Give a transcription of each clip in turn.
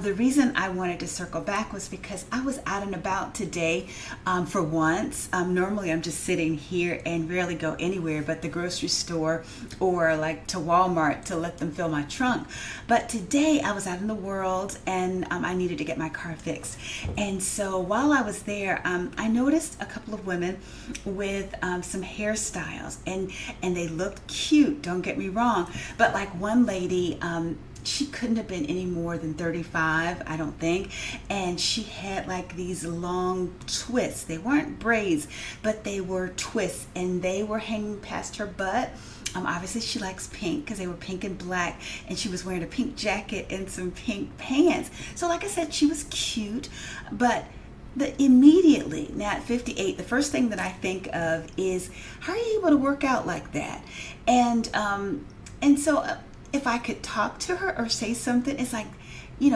The reason I wanted to circle back was because I was out and about today for once. Normally I'm just sitting here and rarely go anywhere but the grocery store or like to Walmart to let them fill my trunk. But today I was out in the world and I needed to get my car fixed. And so while I was there, I noticed a couple of women with some hairstyles and they looked cute, don't get me wrong. But like one lady, she couldn't have been any more than 35, I don't think. And she had like these long twists. They weren't braids, but they were twists and they were hanging past her butt. Obviously she likes pink because they were pink and black, and she was wearing a pink jacket and some pink pants. So like I said, she was cute, but immediately now at 58, the first thing that I think of is, how are you able to work out like that? And so if I could talk to her or say something, it's like,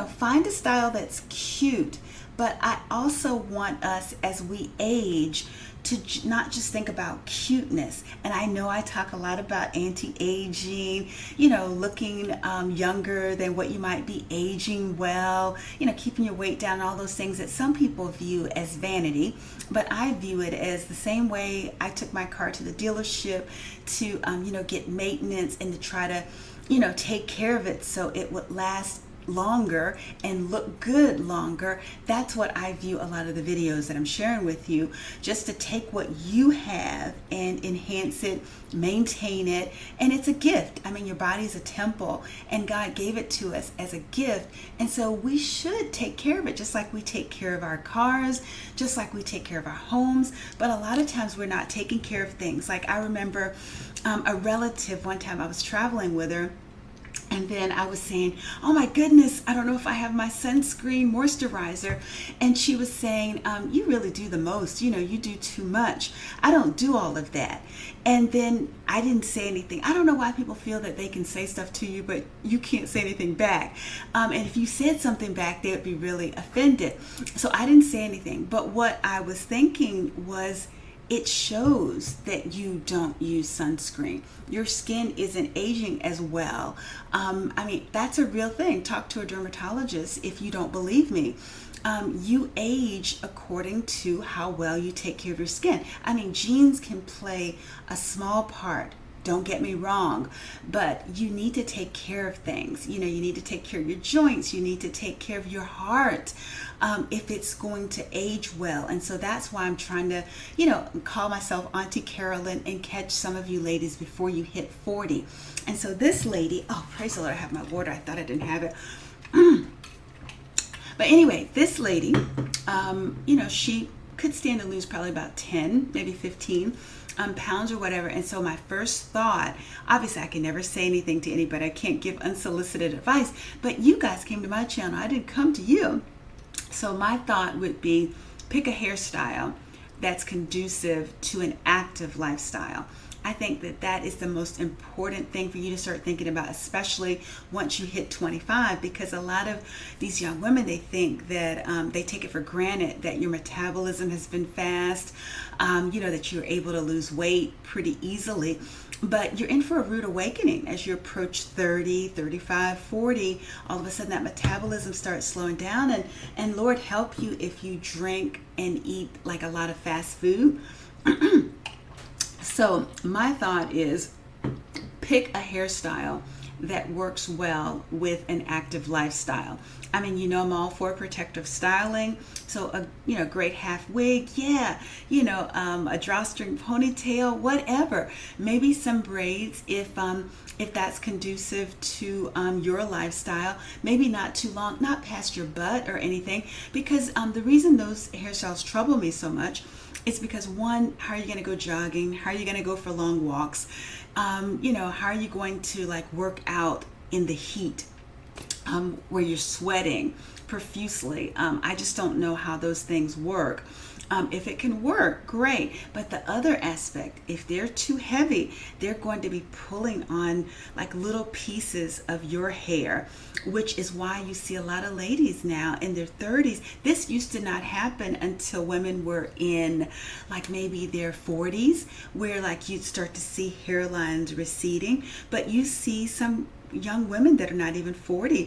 find a style that's cute. But I also want us as we age to not just think about cuteness. And I know I talk a lot about anti-aging, looking younger than what you might be, aging well, keeping your weight down, all those things that some people view as vanity. But I view it as the same way I took my car to the dealership to, get maintenance and to try to, take care of it so it would last longer and look good longer. That's what I view a lot of the videos that I'm sharing with you, just to take what you have and enhance it, maintain it. And it's a gift. I mean, your body's a temple and God gave it to us as a gift. And so we should take care of it, just like we take care of our cars, just like we take care of our homes. But a lot of times we're not taking care of things. Like I remember a relative, one time I was traveling with her, and then I was saying, oh my goodness, I don't know if I have my sunscreen moisturizer. And she was saying, you really do the most. You do too much. I don't do all of that. And then I didn't say anything. I don't know why people feel that they can say stuff to you, but you can't say anything back. And if you said something back, they would be really offended. So I didn't say anything. But what I was thinking was, it shows that you don't use sunscreen. Your skin isn't aging as well. That's a real thing. Talk to a dermatologist if you don't believe me. You age according to how well you take care of your skin. Genes can play a small part. Don't get me wrong, but you need to take care of things. You need to take care of your joints. You need to take care of your heart if it's going to age well. And so that's why I'm trying to, call myself Auntie Carolyn and catch some of you ladies before you hit 40. And so this lady, oh, praise the Lord, I have my water. I thought I didn't have it. But anyway, this lady, she could stand to lose probably about 10, maybe 15 pounds or whatever. And so my first thought, obviously I can never say anything to anybody. I can't give unsolicited advice, but you guys came to my channel. I didn't come to you. So my thought would be, pick a hairstyle that's conducive to an active lifestyle. I think that is the most important thing for you to start thinking about, especially once you hit 25, because a lot of these young women, they think that they take it for granted that your metabolism has been fast, that you're able to lose weight pretty easily. But you're in for a rude awakening as you approach 30, 35, 40. All of a sudden that metabolism starts slowing down, and Lord help you if you drink and eat like a lot of fast food. So my thought is, pick a hairstyle that works well with an active lifestyle. I'm all for protective styling. So a great half wig, a drawstring ponytail, whatever. Maybe some braids if that's conducive to your lifestyle. Maybe not too long, not past your butt or anything. Because the reason those hairstyles trouble me so much, it's because, one, how are you going to go jogging? How are you going to go for long walks? How are you going to work out in the heat where you're sweating profusely? I just don't know how those things work. If it can work, great. But the other aspect, if they're too heavy, they're going to be pulling on little pieces of your hair, which is why you see a lot of ladies now in their 30s. This used to not happen until women were in maybe their 40s, where you'd start to see hairlines receding. But you see some young women that are not even 40,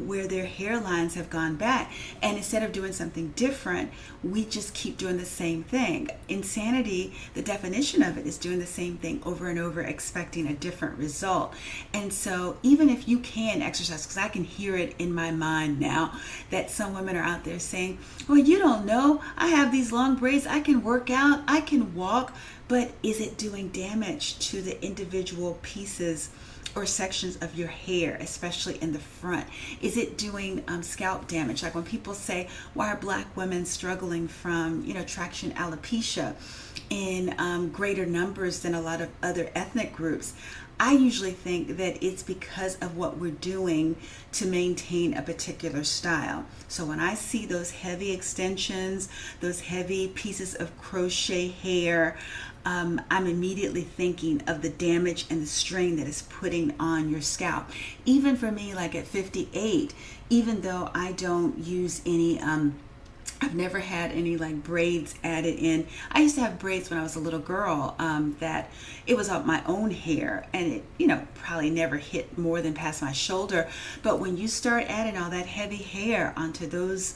where their hairlines have gone back. And instead of doing something different, we just keep doing the same thing. Insanity, the definition of it is doing the same thing over and over, expecting a different result. And so even if you can exercise, because I can hear it in my mind now that some women are out there saying, well, you don't know, I have these long braids, I can work out, I can walk, but is it doing damage to the individual pieces or sections of your hair, especially in the front? Is it doing scalp damage? Like when people say, why are black women struggling from, traction alopecia in greater numbers than a lot of other ethnic groups? I usually think that it's because of what we're doing to maintain a particular style. So when I see those heavy extensions, those heavy pieces of crochet hair, I'm immediately thinking of the damage and the strain that is putting on your scalp. Even for me, like at 58, even though I don't use any I've never had any like braids added in. I used to have braids when I was a little girl, that it was up my own hair, and it, probably never hit more than past my shoulder. But when you start adding all that heavy hair onto those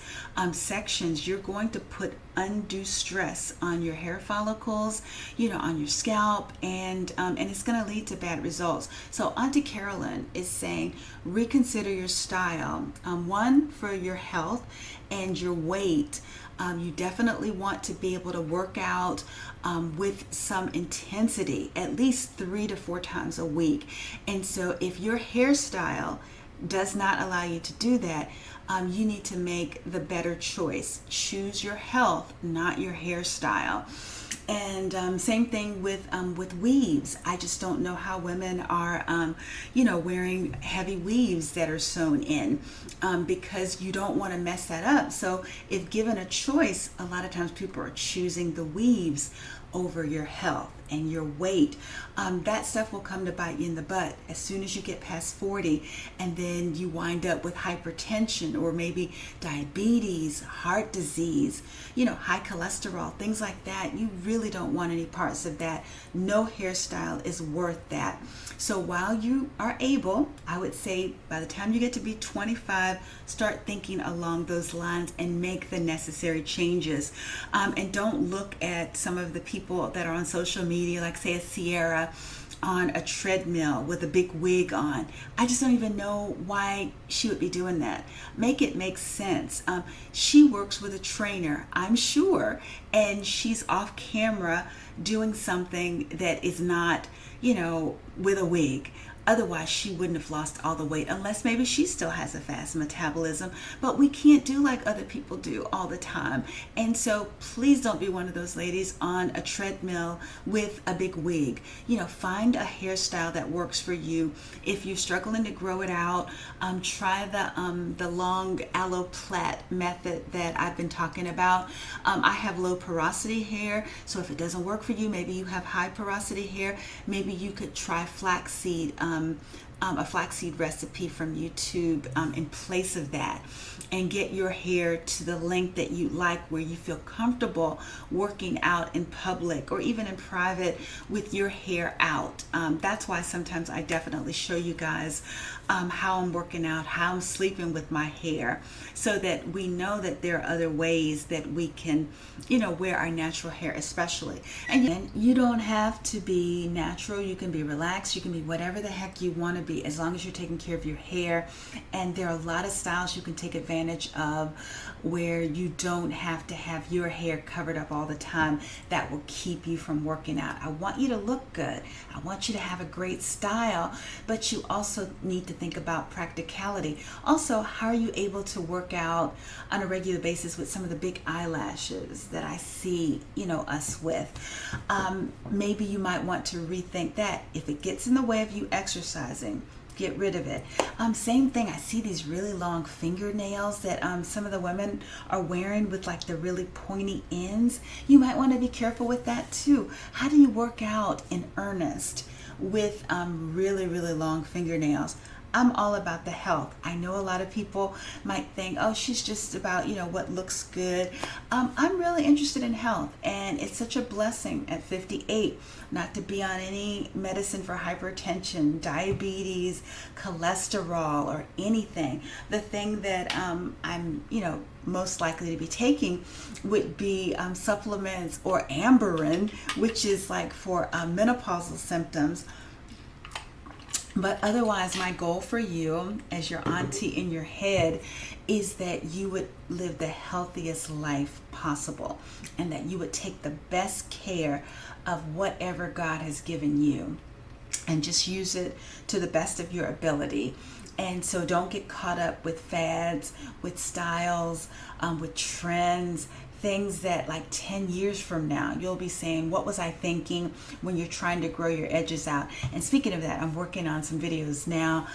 sections, you're going to put undue stress on your hair follicles, on your scalp, and it's going to lead to bad results. So Auntie Carolyn is saying, reconsider your style. One, for your health and your weight. You definitely want to be able to work out with some intensity, at least 3 to 4 times a week. And so if your hairstyle does not allow you to do that, you need to make the better choice. Choose your health, not your hairstyle. And same thing with weaves. I just don't know how women are, wearing heavy weaves that are sewn in, because you don't want to mess that up. So if given a choice, a lot of times people are choosing the weaves over your health and your weight. That stuff will come to bite you in the butt as soon as you get past 40, and then you wind up with hypertension or maybe diabetes, heart disease, high cholesterol, things like that. You really don't want any parts of that. No hairstyle is worth that. So while you are able, I would say by the time you get to be 25, start thinking along those lines and make the necessary changes. And don't look at some of the people that are on social media, like say a Sierra on a treadmill with a big wig on. I just don't even know why she would be doing that. Make it make sense. She works with a trainer, I'm sure, and she's off camera doing something that is not, with a wig. Otherwise, she wouldn't have lost all the weight, unless maybe she still has a fast metabolism. But we can't do like other people do all the time. And so please don't be one of those ladies on a treadmill with a big wig. Find a hairstyle that works for you. If you're struggling to grow it out, try the long aloe plait method that I've been talking about. I have low porosity hair, so if it doesn't work for you, maybe you have high porosity hair. Maybe you could try flaxseed. A flaxseed recipe from YouTube in place of that, and get your hair to the length that you like, where you feel comfortable working out in public or even in private with your hair out. That's why sometimes I definitely show you guys how I'm working out, how I'm sleeping with my hair, so that we know that there are other ways that we can, wear our natural hair especially. And you don't have to be natural. You can be relaxed. You can be whatever the heck you want to be, as long as you're taking care of your hair. And there are a lot of styles you can take advantage of where you don't have to have your hair covered up all the time. That will keep you from working out. I want you to look good. I want you to have a great style, but you also need to think about practicality. Also, how are you able to work out on a regular basis with some of the big eyelashes that I see, us with? Maybe you might want to rethink that. If it gets in the way of you exercising, get rid of it. Same thing, I see these really long fingernails that some of the women are wearing with like the really pointy ends. You might want to be careful with that too. How do you work out in earnest with really, really long fingernails? I'm all about the health. I know a lot of people might think, oh, she's just about, what looks good. I'm really interested in health, and it's such a blessing at 58 not to be on any medicine for hypertension, diabetes, cholesterol, or anything. The thing that I'm, most likely to be taking would be supplements or Amberin, which is like for menopausal symptoms. But otherwise, my goal for you as your auntie in your head is that you would live the healthiest life possible, and that you would take the best care of whatever God has given you and just use it to the best of your ability. And so don't get caught up with fads, with styles, with trends, things that like 10 years from now, you'll be saying, what was I thinking, when you're trying to grow your edges out. And speaking of that, I'm working on some videos now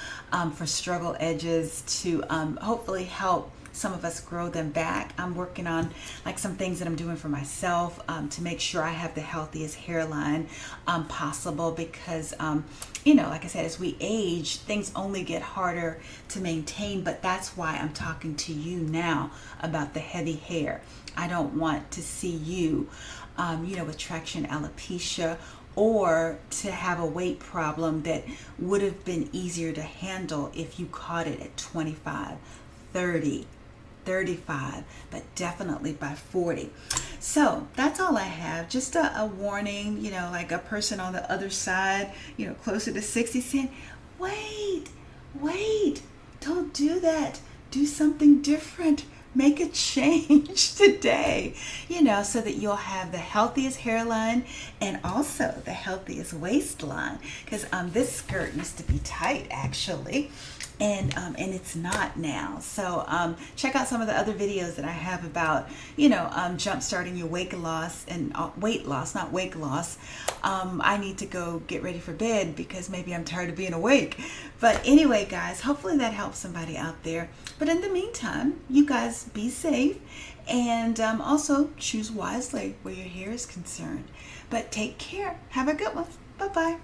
for struggle edges to hopefully help some of us grow them back. I'm working on like some things that I'm doing for myself to make sure I have the healthiest hairline possible, because like I said, as we age, things only get harder to maintain. But that's why I'm talking to you now about the heavy hair. I don't want to see you with traction alopecia, or to have a weight problem that would have been easier to handle if you caught it at 25, 30, 35, but definitely by 40. So that's all I have. Just a warning, like a person on the other side, closer to 60 saying, wait, don't do that. Do something different. Make a change today, so that you'll have the healthiest hairline and also the healthiest waistline. Because this skirt used to be tight, actually, and it's not now. So check out some of the other videos that I have about, jump starting your weight loss and weight loss, not weight loss. I need to go get ready for bed because maybe I'm tired of being awake. But anyway, guys, hopefully that helps somebody out there. But in the meantime, you guys be safe, and also choose wisely where your hair is concerned. But take care. Have a good one. Bye-bye.